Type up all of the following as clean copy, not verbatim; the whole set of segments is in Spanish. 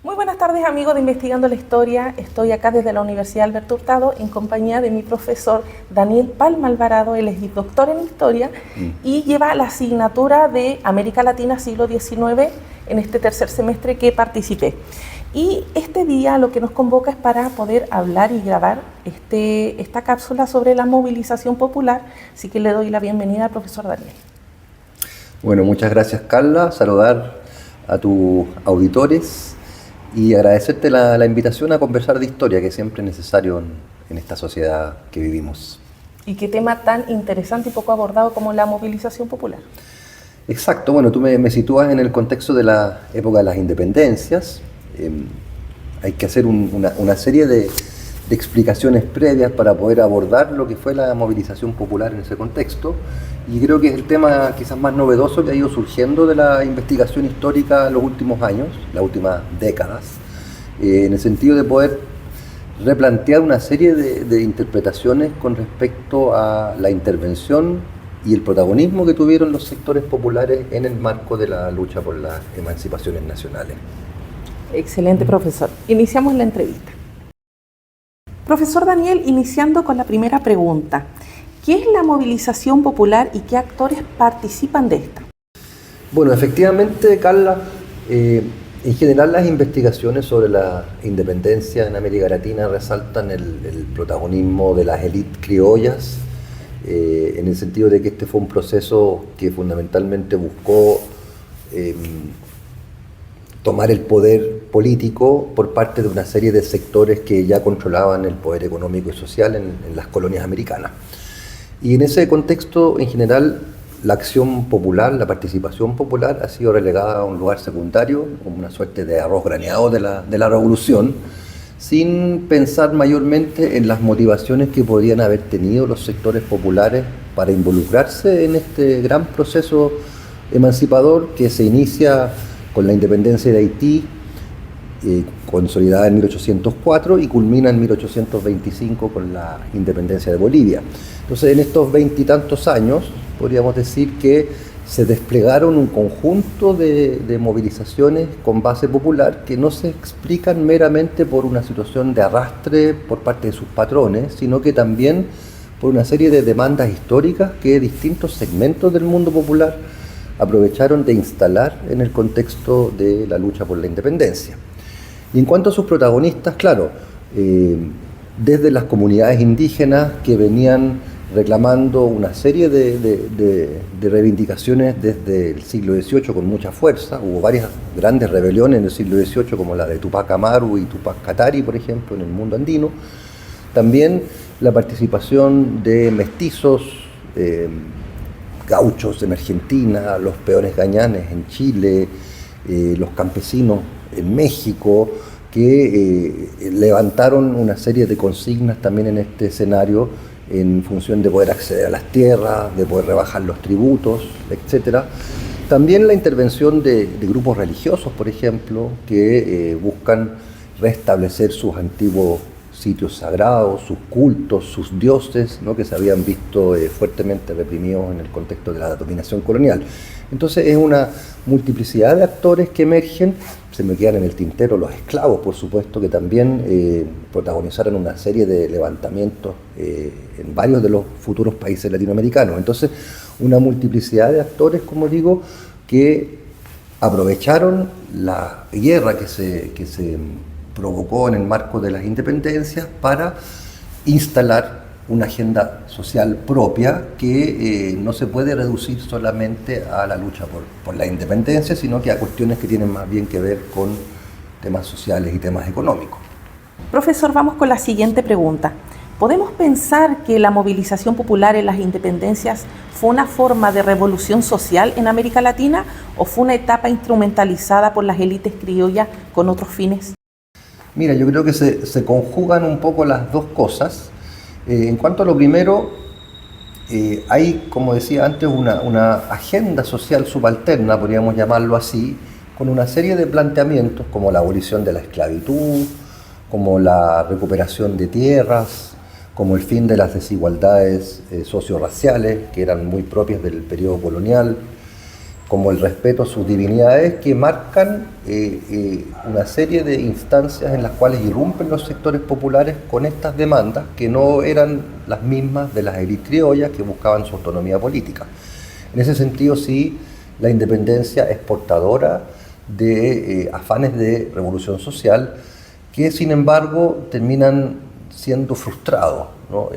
Muy buenas tardes, amigos de Investigando la Historia. Estoy acá desde la Universidad Alberto Hurtado en compañía de mi profesor Daniel Palma Alvarado. Él es doctor en Historia y lleva la asignatura de América Latina siglo XIX en este tercer semestre que participé. Y este día lo que nos convoca es para poder hablar y grabar esta cápsula sobre la movilización popular. Así que le doy la bienvenida al profesor Daniel. Bueno, muchas gracias, Carla. Saludar a tus auditores y agradecerte la invitación a conversar de historia, que siempre es necesario en esta sociedad que vivimos. Y qué tema tan interesante y poco abordado como la movilización popular. Exacto, bueno, tú me sitúas en el contexto de la época de las independencias. Hay que hacer una serie de explicaciones previas para poder abordar lo que fue la movilización popular en ese contexto. Y creo que es el tema quizás más novedoso que ha ido surgiendo de la investigación histórica en los últimos años, las últimas décadas, en el sentido de poder replantear una serie de interpretaciones con respecto a la intervención y el protagonismo que tuvieron los sectores populares en el marco de la lucha por las emancipaciones nacionales. Excelente, profesor. Iniciamos la entrevista. Profesor Daniel, iniciando con la primera pregunta. ¿Qué es la movilización popular y qué actores participan de esta? Bueno, efectivamente, Carla, en general las investigaciones sobre la independencia en América Latina resaltan el protagonismo de las élites criollas, en el sentido de que este fue un proceso que fundamentalmente buscó tomar el poder político por parte de una serie de sectores que ya controlaban el poder económico y social en las colonias americanas. Y en ese contexto, en general, la acción popular, la participación popular ha sido relegada a un lugar secundario, como una suerte de arroz graneado de la revolución, sin pensar mayormente en las motivaciones que podrían haber tenido los sectores populares para involucrarse en este gran proceso emancipador que se inicia con la independencia de Haití, consolidada en 1804 y culmina en 1825 con la independencia de Bolivia. Entonces, en estos veintitantos años, podríamos decir que se desplegaron un conjunto de movilizaciones con base popular que no se explican meramente por una situación de arrastre por parte de sus patrones, sino que también por una serie de demandas históricas que distintos segmentos del mundo popular aprovecharon de instalar en el contexto de la lucha por la independencia. Y en cuanto a sus protagonistas, claro, desde las comunidades indígenas que venían reclamando una serie de reivindicaciones desde el siglo XVIII con mucha fuerza. Hubo varias grandes rebeliones en el siglo XVIII, como la de Tupac Amaru y Tupac Katari, por ejemplo, en el mundo andino. También la participación de mestizos, gauchos en Argentina, los peones gañanes en Chile, los campesinos en México, que levantaron una serie de consignas también en este escenario en función de poder acceder a las tierras, de poder rebajar los tributos, etc. También la intervención de grupos religiosos, por ejemplo, que buscan restablecer sus antiguos sitios sagrados, sus cultos, sus dioses, ¿no?, que se habían visto fuertemente reprimidos en el contexto de la dominación colonial. Entonces es una multiplicidad de actores que emergen. Se me quedan en el tintero los esclavos, por supuesto, que también protagonizaron una serie de levantamientos en varios de los futuros países latinoamericanos. Entonces, una multiplicidad de actores, como digo, que aprovecharon la guerra que se provocó en el marco de las independencias para instalar una agenda social propia que no se puede reducir solamente a la lucha por la independencia, sino que a cuestiones que tienen más bien que ver con temas sociales y temas económicos. Profesor, vamos con la siguiente pregunta. ¿Podemos pensar que la movilización popular en las independencias fue una forma de revolución social en América Latina o fue una etapa instrumentalizada por las élites criollas con otros fines? Mira, yo creo que se conjugan un poco las dos cosas. En cuanto a lo primero, hay, como decía antes, una agenda social subalterna, podríamos llamarlo así, con una serie de planteamientos como la abolición de la esclavitud, como la recuperación de tierras, como el fin de las desigualdades socio-raciales, que eran muy propias del periodo colonial, como el respeto a sus divinidades, que marcan una serie de instancias en las cuales irrumpen los sectores populares con estas demandas que no eran las mismas de las élites criollas que buscaban su autonomía política. En ese sentido, sí, la independencia es portadora de afanes de revolución social que, sin embargo, terminan siendo frustrados, ¿no?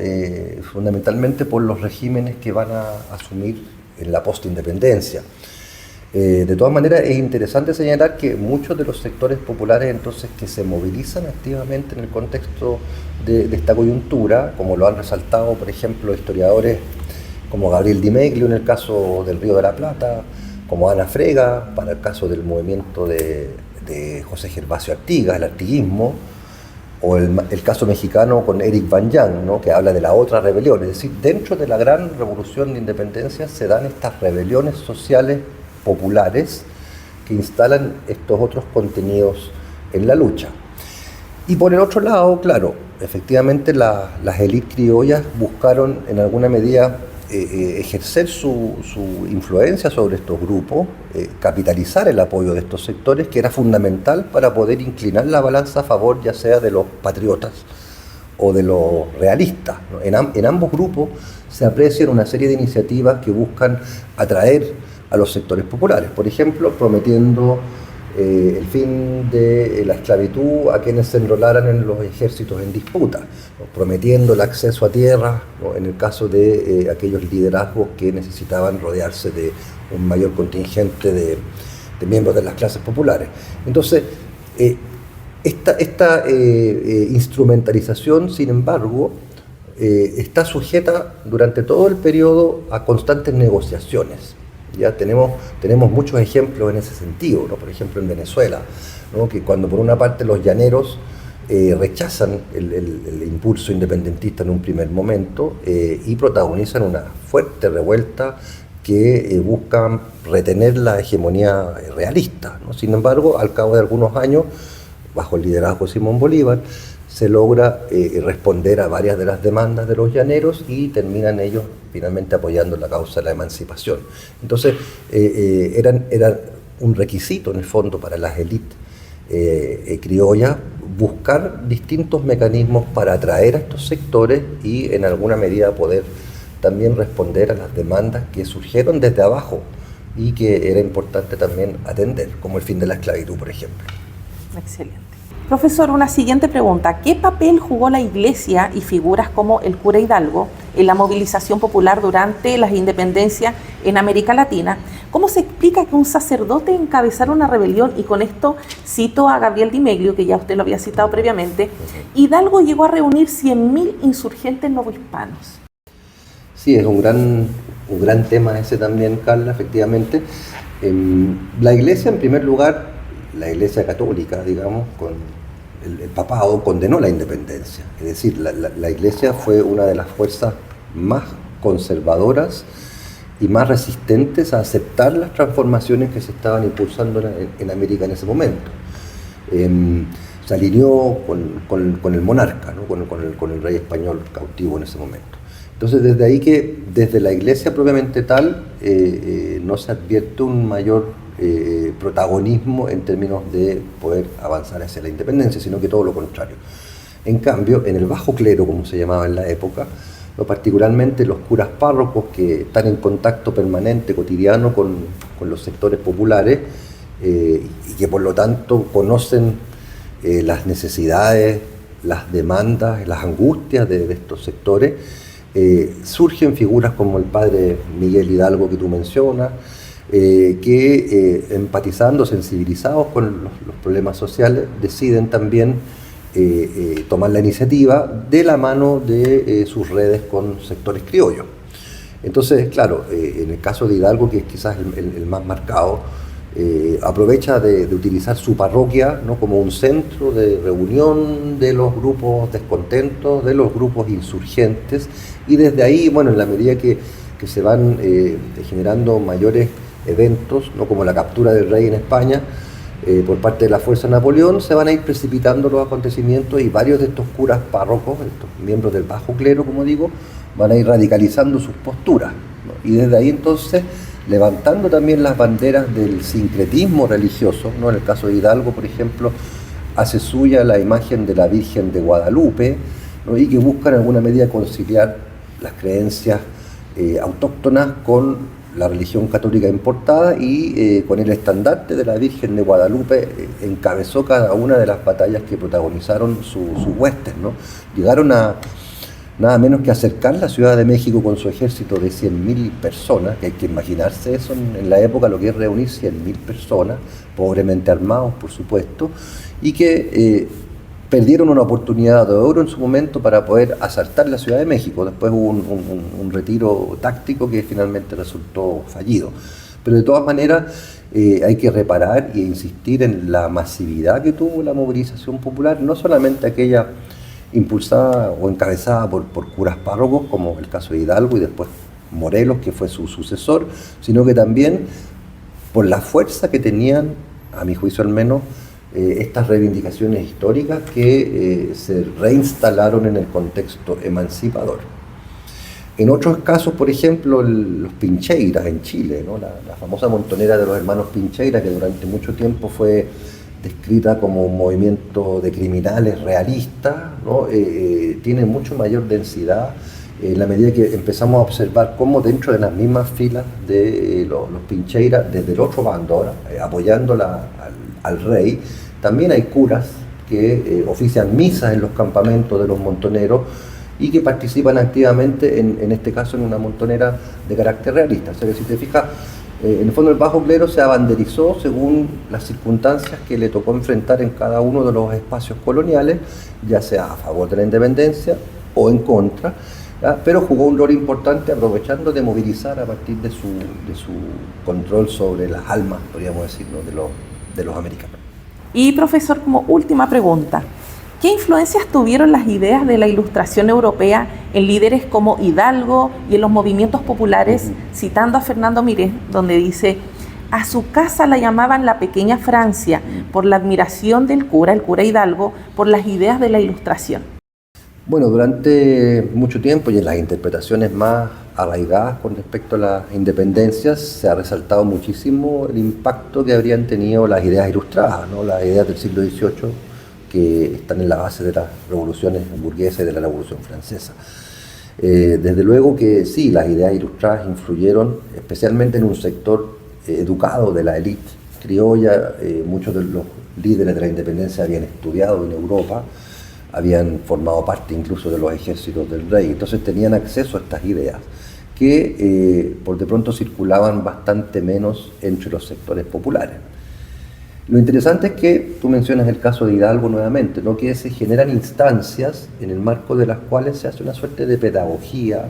Fundamentalmente por los regímenes que van a asumir en la postindependencia. De todas maneras, es interesante señalar que muchos de los sectores populares entonces que se movilizan activamente en el contexto de esta coyuntura, como lo han resaltado, por ejemplo, historiadores como Gabriel Di Meglio en el caso del Río de la Plata, como Ana Frega para el caso del movimiento de José Gervasio Artigas, el artiguismo, o el caso mexicano con Eric Van Yang, ¿no? Que habla de la otra rebelión. Es decir, dentro de la gran revolución de independencia se dan estas rebeliones sociales populares que instalan estos otros contenidos en la lucha. Y por el otro lado, claro, efectivamente las élites criollas buscaron en alguna medida ejercer su influencia sobre estos grupos, capitalizar el apoyo de estos sectores, que era fundamental para poder inclinar la balanza a favor ya sea de los patriotas o de los realistas, ¿no? En ambos grupos se aprecian una serie de iniciativas que buscan atraer a los sectores populares, por ejemplo, prometiendo el fin de la esclavitud a quienes se enrolaran en los ejércitos en disputa, ¿no? Prometiendo el acceso a tierras, ¿no? En el caso de aquellos liderazgos que necesitaban rodearse de un mayor contingente de miembros de las clases populares. Entonces, esta instrumentalización, sin embargo, está sujeta durante todo el periodo a constantes negociaciones. Ya tenemos muchos ejemplos en ese sentido, ¿no? Por ejemplo, en Venezuela, ¿no? Que cuando por una parte los llaneros rechazan el impulso independentista en un primer momento y protagonizan una fuerte revuelta que buscan retener la hegemonía realista, ¿no? Sin embargo, al cabo de algunos años, bajo el liderazgo de Simón Bolívar, se logra responder a varias de las demandas de los llaneros y terminan ellos finalmente apoyando la causa de la emancipación. Entonces, era un requisito en el fondo para las élites criollas buscar distintos mecanismos para atraer a estos sectores y en alguna medida poder también responder a las demandas que surgieron desde abajo y que era importante también atender, como el fin de la esclavitud, por ejemplo. Excelente. Profesor, una siguiente pregunta. ¿Qué papel jugó la Iglesia y figuras como el cura Hidalgo en la movilización popular durante las independencias en América Latina? ¿Cómo se explica que un sacerdote encabezara una rebelión? Y con esto cito a Gabriel Di Meglio, que ya usted lo había citado previamente. Hidalgo llegó a reunir 100.000 insurgentes novohispanos. Sí, es un gran tema ese también, Carla, efectivamente. La Iglesia, en primer lugar, la Iglesia católica, digamos, con el papado condenó la independencia. Es decir, la Iglesia fue una de las fuerzas más conservadoras y más resistentes a aceptar las transformaciones que se estaban impulsando en América en ese momento. Se alineó con el monarca, ¿no? con el rey español cautivo en ese momento. Entonces, desde ahí que, desde la Iglesia propiamente tal, no se advierte un mayor protagonismo en términos de poder avanzar hacia la independencia, sino que todo lo contrario. En cambio, en el bajo clero, como se llamaba en la época, particularmente los curas párrocos que están en contacto permanente, cotidiano con los sectores populares y que por lo tanto conocen las necesidades, las demandas, las angustias de estos sectores, surgen figuras como el padre Miguel Hidalgo que tú mencionas, que empatizando, sensibilizados con los problemas sociales, deciden también tomar la iniciativa de la mano de sus redes con sectores criollos. Entonces, claro, en el caso de Hidalgo, que es quizás el más marcado, aprovecha de utilizar su parroquia, ¿no? como un centro de reunión de los grupos descontentos, de los grupos insurgentes, y desde ahí, bueno, en la medida que se van generando mayores eventos, ¿no? como la captura del rey en España por parte de la fuerza de Napoleón, se van a ir precipitando los acontecimientos y varios de estos curas párrocos, estos miembros del bajo clero, como digo, van a ir radicalizando sus posturas, ¿no? Y desde ahí entonces levantando también las banderas del sincretismo religioso, ¿no? En el caso de Hidalgo, por ejemplo, hace suya la imagen de la Virgen de Guadalupe, ¿no? Y que buscan en alguna medida conciliar las creencias autóctonas con la religión católica importada y con el estandarte de la Virgen de Guadalupe encabezó cada una de las batallas que protagonizaron sus huestes, ¿no? Llegaron a nada menos que acercar la Ciudad de México con su ejército de 100.000 personas, que hay que imaginarse eso en la época, lo que es reunir 100.000 personas, pobremente armados por supuesto, y que perdieron una oportunidad de oro en su momento para poder asaltar la Ciudad de México. Después hubo un retiro táctico que finalmente resultó fallido. Pero de todas maneras hay que reparar e insistir en la masividad que tuvo la movilización popular, no solamente aquella impulsada o encabezada por curas párrocos, como el caso de Hidalgo y después Morelos, que fue su sucesor, sino que también por la fuerza que tenían, a mi juicio al menos, estas reivindicaciones históricas que se reinstalaron en el contexto emancipador. En otros casos, por ejemplo, los Pincheiras en Chile, ¿no? La famosa montonera de los hermanos Pincheira, que durante mucho tiempo fue descrita como un movimiento de criminales realistas, ¿no? Tiene mucho mayor densidad en la medida que empezamos a observar cómo dentro de las mismas filas de los Pincheira, desde el otro bando ahora, apoyando al rey, también hay curas que ofician misas en los campamentos de los montoneros y que participan activamente, en este caso, en una montonera de carácter realista. O sea que si te fijas, en el fondo el bajo clero se abanderizó según las circunstancias que le tocó enfrentar en cada uno de los espacios coloniales, ya sea a favor de la independencia o en contra, ¿ya? Pero jugó un rol importante aprovechando de movilizar a partir de su control sobre las almas, podríamos decir, ¿no? de los americanos. Y profesor, como última pregunta, ¿qué influencias tuvieron las ideas de la Ilustración europea en líderes como Hidalgo y en los movimientos populares? Citando a Fernando Mirés, donde dice: a su casa la llamaban la pequeña Francia por la admiración del cura, el cura Hidalgo, por las ideas de la Ilustración. Bueno, durante mucho tiempo y en las interpretaciones más arraigadas con respecto a las independencias se ha resaltado muchísimo el impacto que habrían tenido las ideas ilustradas, ¿no? Las ideas del siglo XVIII que están en la base de las revoluciones burguesas y de la Revolución Francesa. Desde luego que sí, las ideas ilustradas influyeron especialmente en un sector educado de la élite criolla. Muchos de los líderes de la independencia habían estudiado en Europa, habían formado parte incluso de los ejércitos del rey, entonces tenían acceso a estas ideas que por de pronto circulaban bastante menos entre los sectores populares. Lo interesante es que tú mencionas el caso de Hidalgo nuevamente, ¿no? Que se generan instancias en el marco de las cuales se hace una suerte de pedagogía,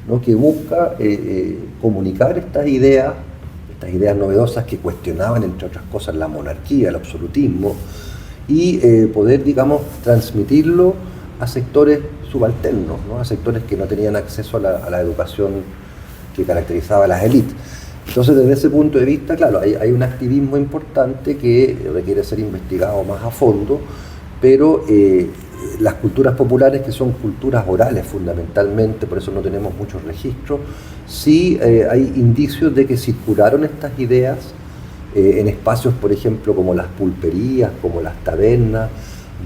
¿no? Que busca comunicar estas ideas novedosas que cuestionaban, entre otras cosas, la monarquía, el absolutismo, y poder, digamos, transmitirlo a sectores subalternos, ¿no? A sectores que no tenían acceso a la educación que caracterizaba a las élites. Entonces, desde ese punto de vista, claro, hay un activismo importante que requiere ser investigado más a fondo, pero las culturas populares, que son culturas orales fundamentalmente, por eso no tenemos muchos registros, sí hay indicios de que circularon estas ideas en espacios, por ejemplo, como las pulperías, como las tabernas,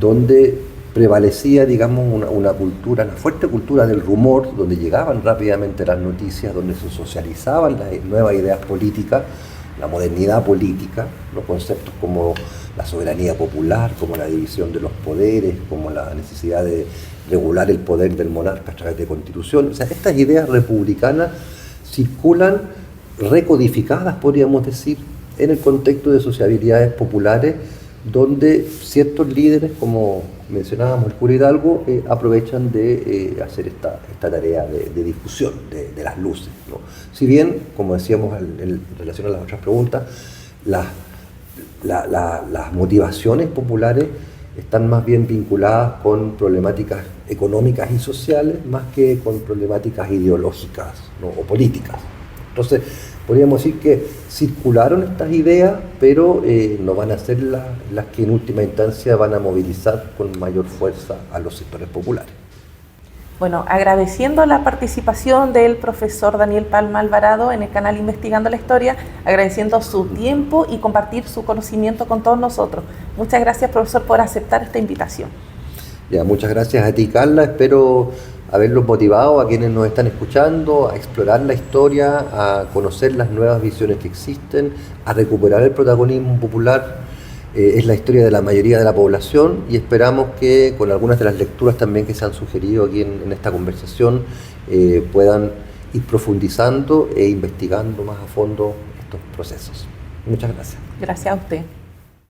donde prevalecía, digamos, una cultura, una fuerte cultura del rumor, donde llegaban rápidamente las noticias, donde se socializaban las nuevas ideas políticas, la modernidad política, los conceptos como la soberanía popular, como la división de los poderes, como la necesidad de regular el poder del monarca a través de constitución. O sea, estas ideas republicanas circulan recodificadas, podríamos decir, en el contexto de sociabilidades populares, donde ciertos líderes, como mencionábamos el cura Hidalgo, aprovechan de hacer esta tarea de difusión de las luces, ¿no? Si bien, como decíamos en relación a las otras preguntas, las motivaciones populares están más bien vinculadas con problemáticas económicas y sociales, más que con problemáticas ideológicas, ¿no? O políticas. Entonces, podríamos decir que circularon estas ideas, pero no van a ser las que en última instancia van a movilizar con mayor fuerza a los sectores populares. Bueno, agradeciendo la participación del profesor Daniel Palma Alvarado en el canal Investigando la Historia, agradeciendo su tiempo y compartir su conocimiento con todos nosotros. Muchas gracias, profesor, por aceptar esta invitación. Ya, muchas gracias a ti, Carla. Espero haberlos motivado a quienes nos están escuchando a explorar la historia, a conocer las nuevas visiones que existen, a recuperar el protagonismo popular. Es la historia de la mayoría de la población y esperamos que con algunas de las lecturas también que se han sugerido aquí en esta conversación puedan ir profundizando e investigando más a fondo estos procesos. Muchas gracias. Gracias a usted.